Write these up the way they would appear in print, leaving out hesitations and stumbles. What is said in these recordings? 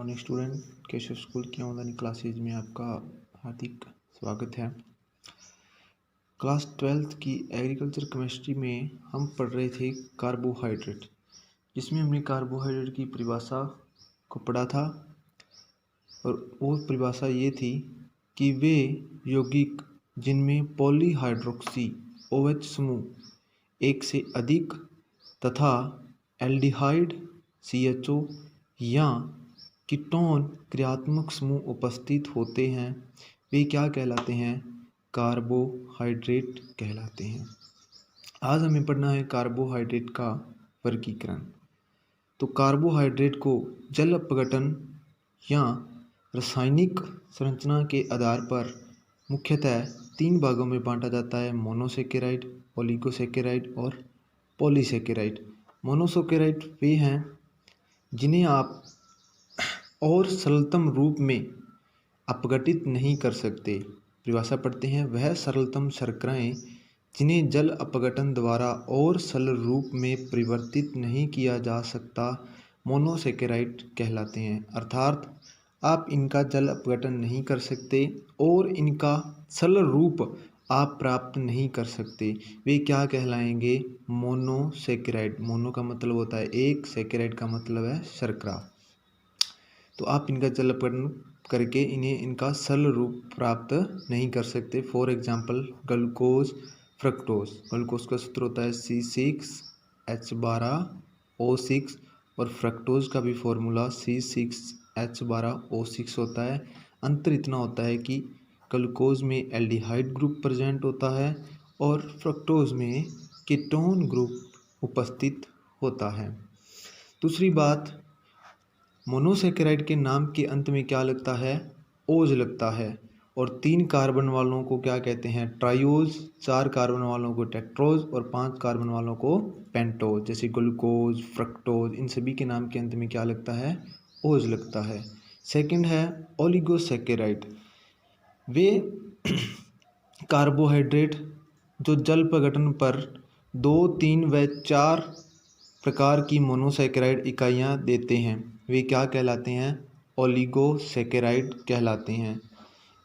Morning student, Keshav school की online classes में आपका हार्दिक स्वागत है। क्लास 12th की एग्रीकल्चर केमिस्ट्री में हम पढ़ रहे थे कार्बोहाइड्रेट, जिसमें हमने कार्बोहाइड्रेट की परिभाषा को पढ़ा था। और वो परिभाषा ये थी कि वे यौगिक जिनमें पॉलीहाइड्रोक्सी OH समूह एक से अधिक तथा एल्डिहाइड CHO या कीटोन क्रियात्मक समूह उपस्थित होते हैं, वे क्या कहलाते हैं? कार्बोहाइड्रेट कहलाते हैं। आज हमें पढ़ना है कार्बोहाइड्रेट का वर्गीकरण। तो कार्बोहाइड्रेट को जल अपघटन या रासायनिक संरचना के आधार पर मुख्यतः 3 भागों में बांटा जाता है: मोनोसेकेराइड, ओलिगोसेकेराइड और पॉलीसेकेराइड। मोनोसेकेराइड वे हैं जिन्हें आप और सरलतम रूप में अपघटित नहीं कर सकते। परिभाषा पढ़ते हैं, वह सरलतम शर्कराएं जिन्हें जल अपघटन द्वारा और सरल रूप में परिवर्तित नहीं किया जा सकता मोनोसेकेराइड कहलाते हैं। अर्थात आप इनका जल अपघटन नहीं कर सकते और इनका सरल रूप आप प्राप्त नहीं कर सकते। वे क्या कहलाएंगे? मोनोसेकेराइड। मोनो का मतलब होता है एक, सेकेराइड का मतलब है शर्करा। तो आप इनका जल अपघटन करके इनका सरल रूप प्राप्त नहीं कर सकते। For example glucose, fructose. Glucose का सूत्र होता है C6H12O6 और फ्रक्टोज का भी फॉर्मूला C6H12O6 होता है। अंतर इतना होता है कि ग्लूकोज में एल्डिहाइड ग्रुप प्रेजेंट होता है और फ्रक्टोज में कीटोन ग्रुप उपस्थित होता है। दूसरी बात, मोनोसेकेराइड के नाम के अंत में क्या लगता है? ओज लगता है। और 3 कार्बन वालों को क्या कहते हैं? ट्राइओज। 4 कार्बन वालों को टेट्रोज और 5 कार्बन वालों को पेंटोज। जैसे ग्लूकोज, फ्रक्टोज, इन सभी के नाम के अंत में क्या लगता है? ओज लगता है। सेकंड है ओलिगोसेकेराइड। वे कार्बोहाइड्रेट जो जल अपघटन पर 2, 3 व 4 प्रकार की मोनोसेकेराइड इकाइयाँ देते हैं, वे क्या कहलाते हैं? ओलिगोसेकेराइड कहलाते हैं।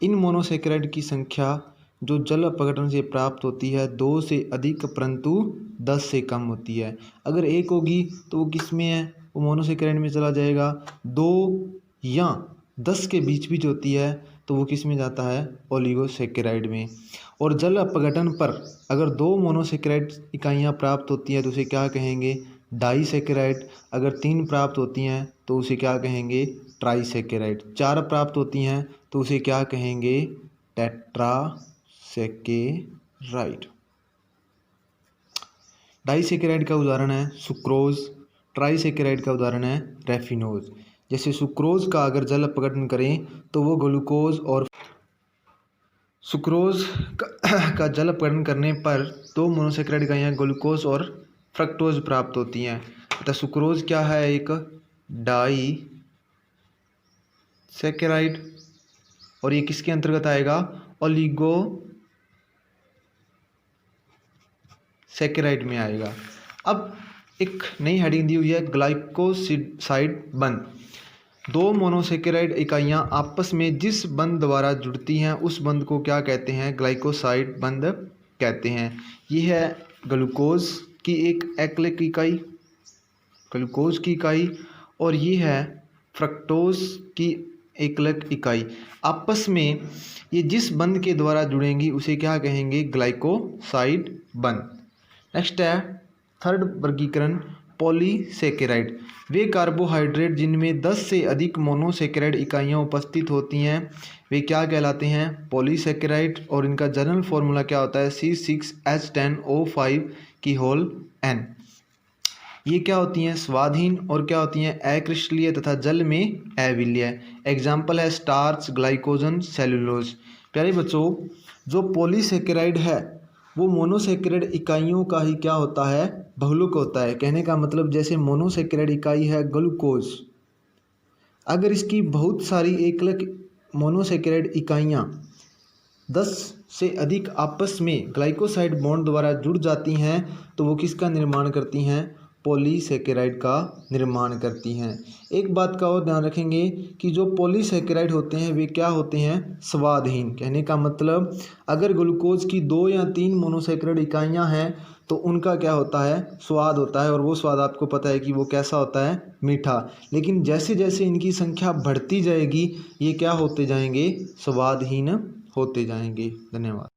इन मोनोसेकेराइड की संख्या जो जल अपघटन से प्राप्त होती है 2 से अधिक परंतु 10 से कम होती है। अगर 1 होगी तो वो किस में है? वो मोनोसेकेराइड में चला जाएगा। 2 या 10 के बीच बीच होती है तो वो किस में जाता है? ओलिगोसेकेराइड में। और जल अपघटन पर अगर 2 मोनोसेकेराइड इकाइयाँ प्राप्त होती हैं तो उसे क्या कहेंगे? डाइसेकेराइड। अगर 3 प्राप्त होती हैं तो उसे क्या कहेंगे? ट्राइसेकेराइड। 4 प्राप्त होती हैं तो उसे क्या कहेंगे? टेट्रासेकेराइड। डाइसेकेराइड का उदाहरण है सुक्रोज। ट्राइसेकेराइड का उदाहरण है रेफिनोज। जैसे सुक्रोज का अगर जल अपघटन करें तो वो ग्लूकोज और सुक्रोज का जल अपघटन करने पर 2 मोनोसेकेराइड इकाइयाँ ग्लूकोज और फ्रक्टोज प्राप्त होती हैं। तो सुक्रोज क्या है? एक डाइसेकेराइड और ये किसके अंतर्गत आएगा? ओलिगोसेकेराइड में आएगा। अब एक नई हेडिंग दी हुई है ग्लाइकोसाइड बंध। 2 मोनोसेकेराइड इकाइयाँ आपस में जिस बंध द्वारा जुड़ती हैं उस बंध को क्या कहते हैं? ग्लाइकोसाइड बंध कहते हैं। ये है ग्लूकोज की एक एकलिक इकाई, ग्लूकोज की इकाई, और ये है फ्रक्टोज की एकलिक इकाई। आपस में ये जिस बंध के द्वारा जुड़ेंगी उसे क्या कहेंगे? ग्लाइकोसाइड बंध। नेक्स्ट है थर्ड वर्गीकरण पॉलीसेकेराइड। वे कार्बोहाइड्रेट जिनमें 10 से अधिक मोनोसेकेराइड इकाइयाँ उपस्थित होती हैं वे क्या कहलाते हैं? पॉलीसेकेराइड। और इनका जनरल फॉर्मूला क्या होता है? C6H10O5N। ये क्या होती हैं? स्वादहीन और क्या होती हैं? अक्रिस्टलीय तथा जल में अविलीय। एग्जाम्पल है स्टार्च, ग्लाइकोजन, सेलुलोज। प्यारे बच्चों, जो पॉलीसेकेराइड है वो मोनोसेकेराइड इकाइयों का ही क्या होता है? बहुलक होता है। कहने का मतलब जैसे मोनोसेकेराइड इकाई है ग्लूकोज, अगर इसकी बहुत सारी एकलिक मोनोसेकेराइड इकाइयाँ 10 से अधिक आपस में ग्लाइकोसाइड बॉन्ड द्वारा जुड़ जाती हैं तो वो किसका निर्माण करती हैं? पॉलीसेकेराइड का निर्माण करती हैं। एक बात का और ध्यान रखेंगे कि जो पॉलीसेकेराइड होते हैं वे क्या होते हैं, स्वादहीन। कहने का मतलब अगर ग्लूकोज की 2 या 3 मोनोसेकेराइड इकाइयाँ हैं तो उनका क्या होता है, स्वाद होता है, और वो स्वाद आपको पता है कि वो कैसा होता है, मीठा। लेकिन जैसे जैसे इनकी संख्या बढ़ती जाएगी ये क्या होते जाएंगे, स्वादहीन होते जाएंगे। धन्यवाद।